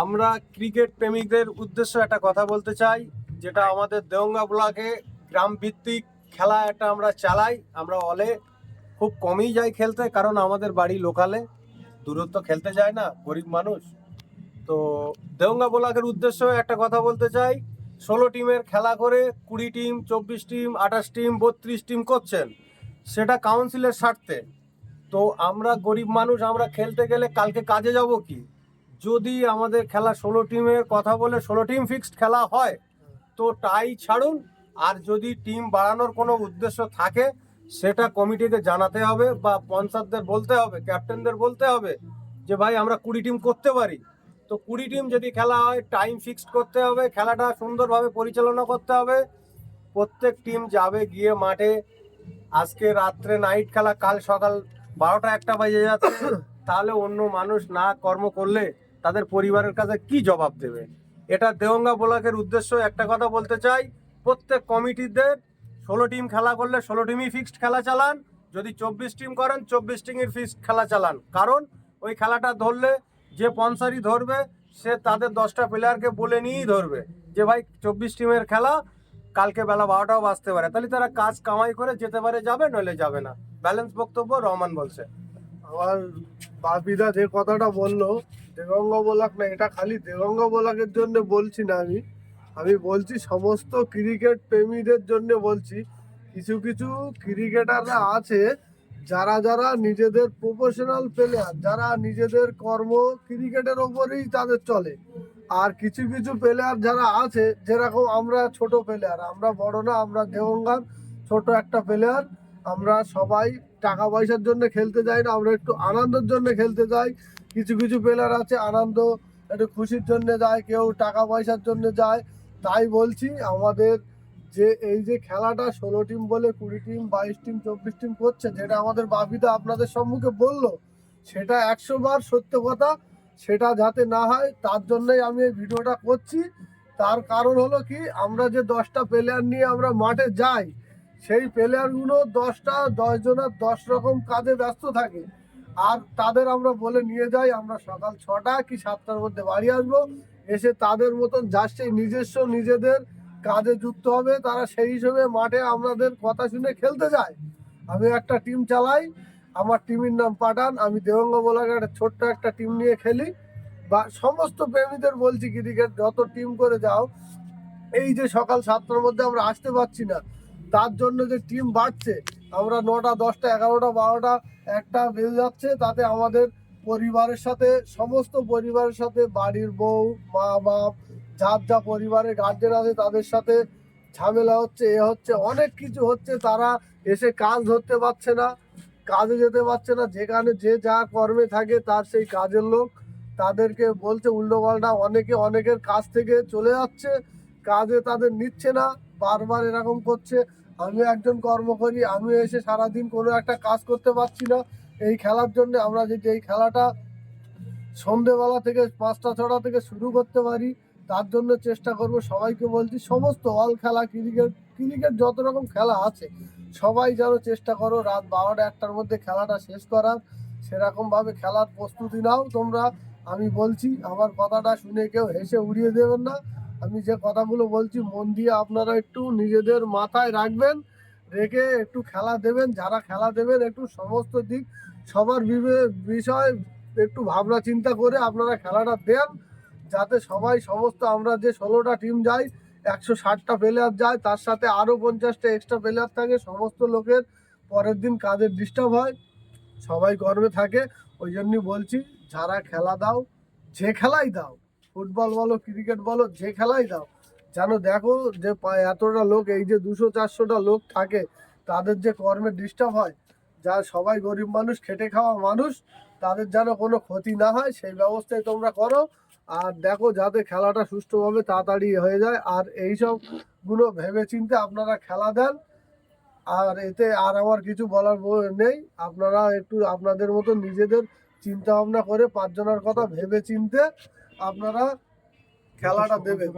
আমরা ক্রিকেট প্রেমিকদের উদ্দেশ্যে একটা কথা বলতে চাই, যেটা আমাদের দেওঙ্গা ব্লকে গ্রাম ভিত্তিক খেলা একটা আমরা চালাই। আমরা অলে খুব কমই যাই খেলতে, কারণ আমাদের বাড়ি লোকালে, দূরত্ব খেলতে যায় না, গরিব মানুষ। তো দেওঙ্গা ব্লকের উদ্দেশ্যে একটা কথা বলতে চাই, 16 টিমের খেলা করে 20 টিম, 24 টিম, 28 টিম, 32 টিম করছেন, সেটা কাউন্সিলের স্বার্থে। তো আমরা গরিব মানুষ, আমরা খেলতে গেলে কালকে কাজে যাব কি? যদি আমাদের খেলা 16 টিমের কথা বলে 16 টিম ফিক্সড খেলা হয়, তো টাই ছাড়ুন। আর যদি টিম বাড়ানোর কোনো উদ্দেশ্য থাকে, সেটা কমিটিকে জানাতে হবে, বা পঞ্চায়েতদের বলতে হবে, ক্যাপ্টেনদের বলতে হবে যে ভাই আমরা 20 টিম করতে পারি। তো 20 টিম যদি খেলা হয়, টাইম ফিক্সড করতে হবে, খেলাটা সুন্দরভাবে পরিচালনা করতে হবে। প্রত্যেক টিম যাবে গিয়ে মাঠে। আজকে রাত্রে নাইট খেলা, কাল সকাল 12টা 1টা বাজে যাচ্ছে, তাহলে অন্য মানুষ না কর্ম করলে তাদের পরিবারের কাছে কি জবাব দেবে? এটা দেওঙ্গা ব্লকের উদ্দেশ্য একটা কথা বলতে চাই, প্রত্যেক কমিটিদের 16 টিম খেলা করলে 16 টিমই ফিক্সড খেলা চালান। যদি 24 টিম করেন 24 টিমের ফিক্সড খেলা চালান। কারণ ওই খেলাটা ধরলে যে পঞ্চারি ধরবে, সে তাদের 10টা প্লেয়ারকে বলে নিয়েই ধরবে যে ভাই 24 টিমের খেলা, কালকে বেলা 12টাও বাজতে পারে, তাহলে তারা কাজ কামাই করে যেতে পারে, যাবে নইলে যাবে না। ব্যালেন্স বক্তব্য রহমান বলছে। আমার বাপিদা যে কথাটা বললো দেগঙ্গা ব্লক না, এটা খালি দেগঙ্গা ব্লকের জন্য বলছি না, আমি বলছি সমস্ত ক্রিকেট প্রেমীদের জন্য বলছি। কিছু কিছু ক্রিকেটাররা আছে যারা যারা নিজেদের প্রফেশনাল প্লেয়ার, যারা নিজেদের কর্ম ক্রিকেটের ওপরেই তাদের চলে। আর কিছু কিছু প্লেয়ার যারা আছে, যেরকম আমরা ছোট প্লেয়ার, আমরা বড় না, আমরা দেগঙ্গার ছোট একটা প্লেয়ার। আমরা সবাই টাকা পয়সার জন্য খেলতে যাই না, আমরা একটু আনন্দের জন্য খেলতে যাই। কিছু কিছু প্লেয়ার আছে আনন্দ একটু খুশির জন্য যায়, কেউ টাকা পয়সার জন্য যায়। তাই বলছি আমাদের যে এই যে খেলাটা 16 টিম বলে 20 টিম, 22 টিম, 24 টিম করছে, যেটা আমাদের বাপিদা আপনাদের সম্মুখে বললো, সেটা 100 বার সত্য কথা। সেটা যাতে না হয় তার জন্যই আমি এই ভিডিওটা করছি। তার কারণ হলো কি, আমরা যে 10টা প্লেয়ার নিয়ে আমরা মাঠে যাই, সেই প্লেয়ারগুলো 10 জনের 10 রকম কাজে ব্যস্ত থাকে। আর তাদের আমরা বলে নিয়ে যাই আমরা সকাল 6টা কি 7টার মধ্যে বাড়ি আসবো, এসে তাদের মতন যাচ্ছে নিজস্ব নিজেদের কাজে যুক্ত হবে, তারা সেই হিসেবে মাঠে আমাদের কথা শুনে খেলতে যায়। আমি একটা টিম চালাই, আমার টিমের নাম পাঠান। আমি দেওঙ্গা বলার একটা ছোট্ট একটা টিম নিয়ে খেলি। বা সমস্ত প্রেমীদের বলছি, ক্রিকেট যত টিম করে যাও, এই যে সকাল 7টার মধ্যে আমরা আসতে পারছি না, তার জন্য যে টিম বাড়ছে, আমরা 9টা 10টা 11টা 12টা 1টা বেজে যাচ্ছে, তাতে আমাদের পরিবারের সাথে, সমস্ত পরিবারের সাথে, বাড়ির বউ, মা বাপ, যার যা পরিবারের গার্জেন আছে তাদের সাথে ঝামেলা হচ্ছে, এ হচ্ছে, অনেক কিছু হচ্ছে। তারা এসে কাজ ধরতে পারছে না, কাজে যেতে পারছে না, যেখানে যে যা কর্মে থাকে তার সেই কাজের লোক তাদেরকে বলছে উল্টো পাল্টা, অনেকে অনেকের কাছ থেকে চলে যাচ্ছে, কাজে তাদের নিচ্ছে না, বারবার এরকম করছে। আমি একজন কর্মকরী, আমি এসে সারাদিন কোনো একটা কাজ করতে পারছি না এই খেলার জন্য। আমরা যদি এই খেলাটা সন্ধেবেলা থেকে 5টা 6টা থেকে শুরু করতে পারি, তার জন্য চেষ্টা করব। সবাইকে বলছি সমস্ত অল খেলা, ক্রিকেট ক্রিকেট যত রকম খেলা আছে, সবাই যেন চেষ্টা করো রাত 12টা 1টার মধ্যে খেলাটা শেষ করার। সেরকমভাবে খেলার প্রস্তুতি নাও তোমরা। আমি বলছি, আমার কথাটা শুনে কেউ হেসে উড়িয়ে দেবেন না। আমি যে কথাগুলো বলছি মন দিয়ে আপনারা একটু নিজেদের মাথায় রাখবেন, রেখে একটু খেলা দেবেন। যারা খেলা দেবেন একটু সমস্ত দিক সবার বিষয় একটু ভাবনা চিন্তা করে আপনারা খেলাটা দেন, যাতে সবাই সমস্ত আমরা যে 16টা টিম যাই, 160টা প্লেয়ার যায়, তার সাথে আরও 50টা এক্সট্রা প্লেয়ার থাকে। সমস্ত লোকের পরের দিন কাজের ডিস্টার্ব হয়, সবাই গর্বে থাকে। ওই জন্যই বলছি, যারা খেলা দাও, যে খেলাই দাও, ফুটবল বলো ক্রিকেট বলো, যে খেলাই দাও, যেন দেখো যে এতটা লোক, এই যে 200-400টা লোক থাকে, তাদের যে কর্মে ডিস্টার্ব হয়, যা সবাই গরিব মানুষ, খেটে খাওয়া মানুষ, তাদের যেন কোনো ক্ষতি না হয় সেই ব্যবস্থাই তোমরা করো। আর দেখো যাতে খেলাটা সুষ্ঠুভাবে তাড়াতাড়ি হয়ে যায়। আর এইসব গুলো ভেবে চিন্তে আপনারা খেলা দেন। আর এতে আর আমার কিছু বলার নেই। আপনারা একটু আপনাদের মতো নিজেদের চিন্তা ভাবনা করে 5 জনের কথা ভেবে চিনতে আপনারা খেলাটা দেবেন।